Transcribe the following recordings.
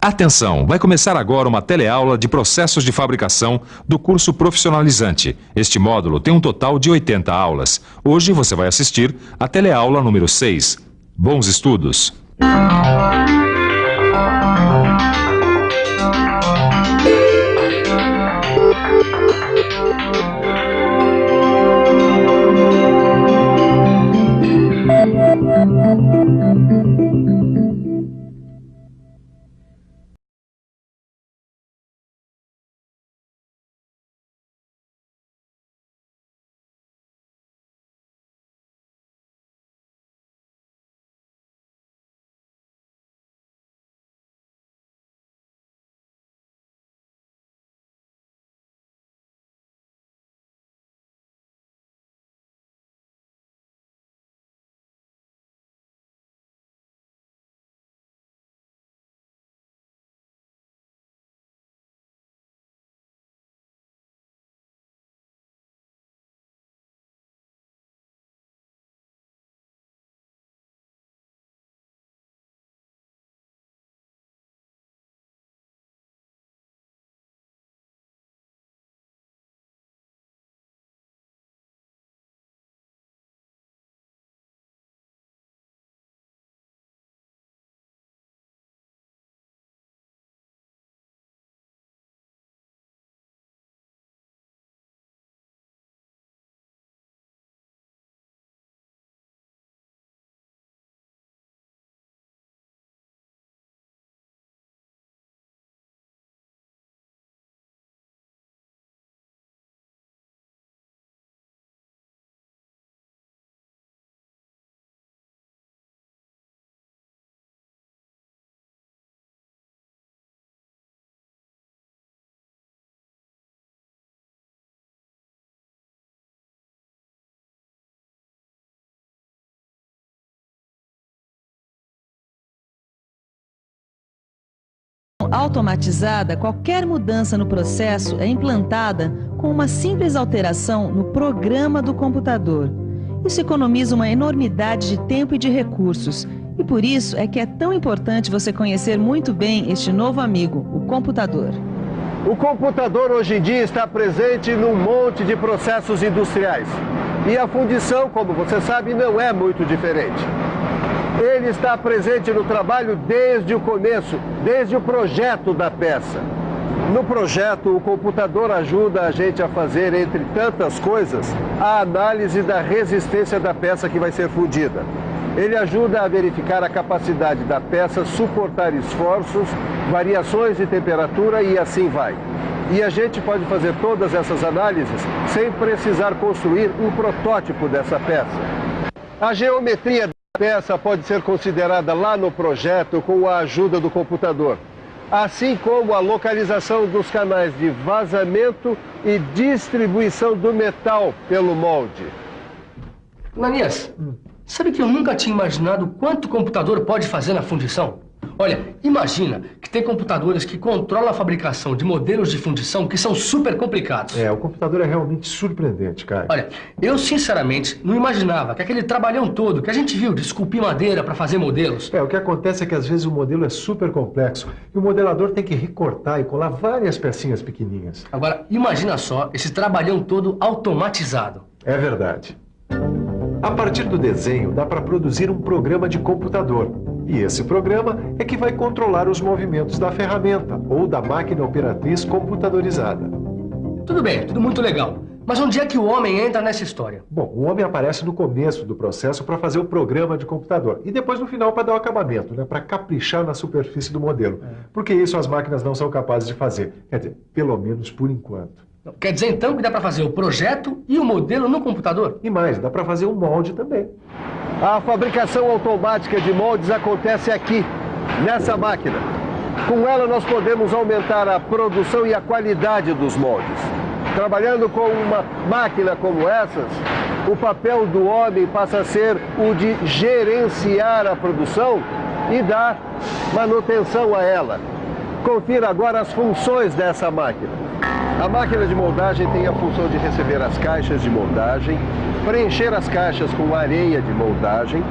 Atenção, vai começar agora uma teleaula de processos de fabricação do curso profissionalizante. Este módulo tem um total de 80 aulas. Hoje você vai assistir a teleaula número 6. Bons estudos! Automatizada, qualquer mudança no processo é implantada com uma simples alteração no programa do computador. Isso economiza uma enormidade de tempo e de recursos, e por isso é que é tão importante você conhecer muito bem este novo amigo, o computador. O computador hoje em dia está presente num monte de processos industriais. E a fundição, como você sabe, não é muito diferente. Ele está presente no trabalho desde o começo, desde o projeto da peça. No projeto, o computador ajuda a gente a fazer, entre tantas coisas, a análise da resistência da peça que vai ser fundida. Ele ajuda a verificar a capacidade da peça suportar esforços, variações de temperatura e assim vai. E a gente pode fazer todas essas análises sem precisar construir um protótipo dessa peça. A geometria peça pode ser considerada lá no projeto com a ajuda do computador, assim como a localização dos canais de vazamento e distribuição do metal pelo molde. Ananias, sabe que eu nunca tinha imaginado quanto o computador pode fazer na fundição? Olha, imagina que tem computadores que controlam a fabricação de modelos de fundição que são super complicados. O computador é realmente surpreendente, Caio. Olha, eu sinceramente não imaginava que aquele trabalhão todo que a gente viu de esculpir madeira para fazer modelos... O que acontece é que às vezes o modelo é super complexo e o modelador tem que recortar e colar várias pecinhas pequenininhas. Agora, imagina só esse trabalhão todo automatizado. É verdade. A partir do desenho, dá para produzir um programa de computador. E esse programa é que vai controlar os movimentos da ferramenta ou da máquina operatriz computadorizada. Tudo bem, tudo muito legal. Mas onde é que o homem entra nessa história? Bom, o homem aparece no começo do processo para fazer o programa de computador. E depois no final para dar o acabamento, para caprichar na superfície do modelo. Porque isso as máquinas não são capazes de fazer. Quer dizer, pelo menos por enquanto. Quer dizer então que dá para fazer o projeto e o modelo no computador? E mais, dá para fazer um molde também. A fabricação automática de moldes acontece aqui, nessa máquina. Com ela nós podemos aumentar a produção e a qualidade dos moldes. Trabalhando com uma máquina como essas, o papel do homem passa a ser o de gerenciar a produção e dar manutenção a ela. Confira agora as funções dessa máquina. A máquina de moldagem tem a função de receber as caixas de moldagem, preencher as caixas com areia de moldagem,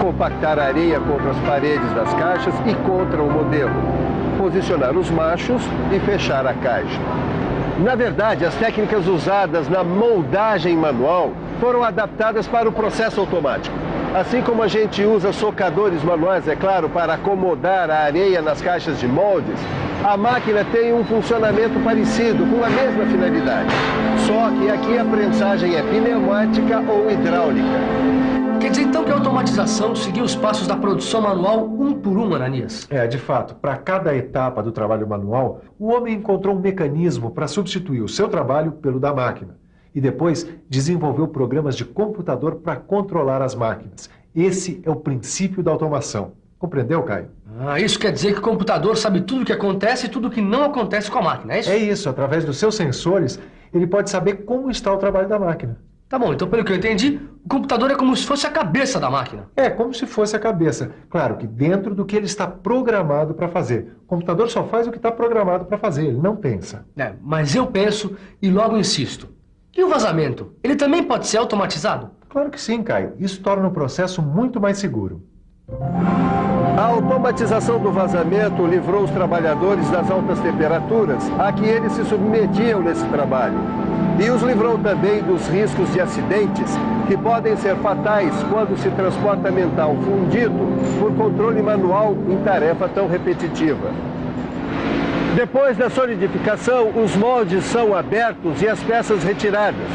compactar a areia contra as paredes das caixas e contra o modelo. posicionar os machos e fechar a caixa. Na verdade, as técnicas usadas na moldagem manual foram adaptadas para o processo automático. Assim como a gente usa socadores manuais, é claro, para acomodar a areia nas caixas de moldes, a máquina tem um funcionamento parecido, com a mesma finalidade. Só que aqui a prensagem é pneumática ou hidráulica. Quer dizer então que a automatização seguiu os passos da produção manual um por um, Ananias? De fato, para cada etapa do trabalho manual, o homem encontrou um mecanismo para substituir o seu trabalho pelo da máquina. E depois desenvolveu programas de computador para controlar as máquinas. Esse é o princípio da automação. Compreendeu, Caio? Isso quer dizer que o computador sabe tudo o que acontece e tudo o que não acontece com a máquina, é isso? É isso. Através dos seus sensores, ele pode saber como está o trabalho da máquina. Tá bom, então pelo que eu entendi, o computador é como se fosse a cabeça da máquina. É, como se fosse a cabeça. Claro que dentro do que ele está programado para fazer. O computador só faz o que está programado para fazer, ele não pensa. Mas eu penso e logo insisto. E o vazamento? Ele também pode ser automatizado? Claro que sim, Caio. Isso torna o processo muito mais seguro. A automatização do vazamento livrou os trabalhadores das altas temperaturas a que eles se submetiam nesse trabalho. E os livrou também dos riscos de acidentes que podem ser fatais quando se transporta metal fundido por controle manual em tarefa tão repetitiva. Depois da solidificação, os moldes são abertos e as peças retiradas.